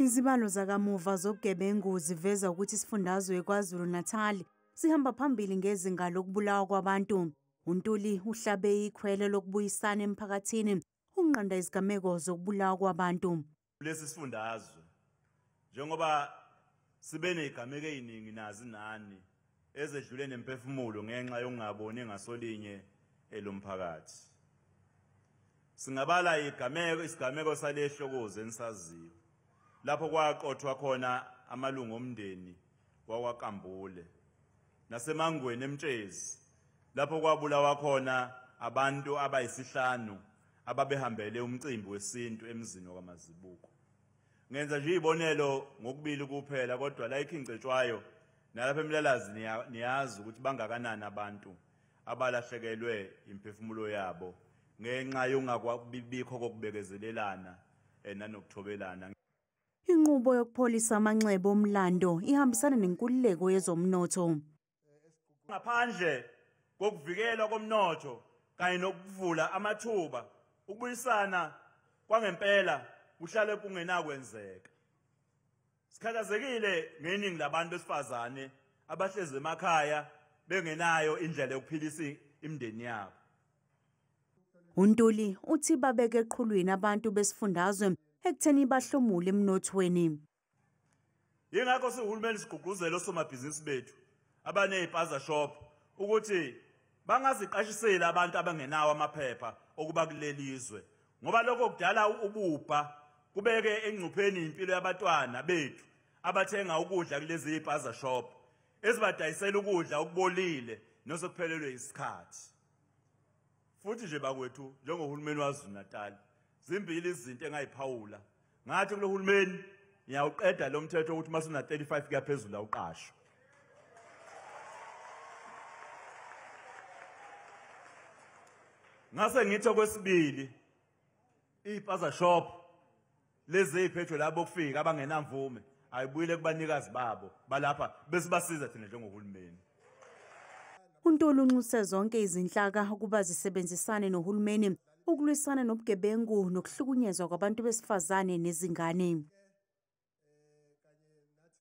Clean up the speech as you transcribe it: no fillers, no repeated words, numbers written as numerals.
Izibalo zakamuva zobugebengu ziveza ukuthi isifundazwe KwaZulu-Natal sihamba phambili ngezinga lokubulawa kwabantu. uNtuli uhlabe ikhwele lokubuyisana emphakathini ukunqanda izigameko zokubulawa kwabantu. Lesi sifundazwe njengoba sibe nezigameko eziningi nazi nani ezedlule nemphefumulo ngenxa yokungaboni ngasolinye elomphakathi. Singabala isigameko salehlokoze enisaziyo lapho kwaqothwa khona amalungu omndeni wakwaKambule nasemangweni eMtshezi lapho kwabulawa khona abantu abayisihlanu ababehambele umcimbi wesintu emzini wakaMazibuko. Ngenza nje izibonelo ngokubili kuphela kodwa la ikhingcetshwayo nalapha eMlalazi niyazi ukuthi bangakanani abantu abalahlekelwe imphefumulo yabo ngenxa yongakubikho kokubekezelelana nanokuthobelana. Inqubo yokupholisa amanxeba omlando ihambisana nenkululeko yezomnotho. Ngaphandle kokuvikelwa komnotho kanye nokuvula amathuba, ukubuyisana kwangempela kuhlale kungenakwenzeka. Sikhathazekile ngeningi labantu besifazane abahlezi emakhaya bengenayo indlela yokuphilisa imindeni yabo. uNtuli uthi babeke eqhulwini abantu besifundazwe ekutheni bahlomule emnothweni. Yingakho sihulumeni sigqugquzela osomabhizinisi bethu abanezipaza shop ukuthi bangaziqashiseli abantu abangenawo amaphepha okuba kulelizwe ngoba lokho kudala ububha kubeke engcupheni impilo yabantwana bethu abathenga ukudla kulezi zipaza shop ezibadayisela ukudla okubolile nosokuphelelwe isikhathi. Futhi nje bakwethu njengohulumeni waZulu-Natal zimbili izinto engayiphawula ngathi kulo hulumeni ngiyawuqeda lo mthetho ukuthi masuna 35 kuya phezulu awuqashwa. Ngase ngithi okwesibili ipaza shop lezi eziphethwe labo kufika abangenamvume ayibuyile kubanikazi babo balapha bese basiza thina njengohulumeni. uNtuli unxuse zonke izinhlaka ukuba zisebenzisane nohulumeni ukulwisana nobugebengu nokuhlukunyezwa kwabantu besifazane nezingane.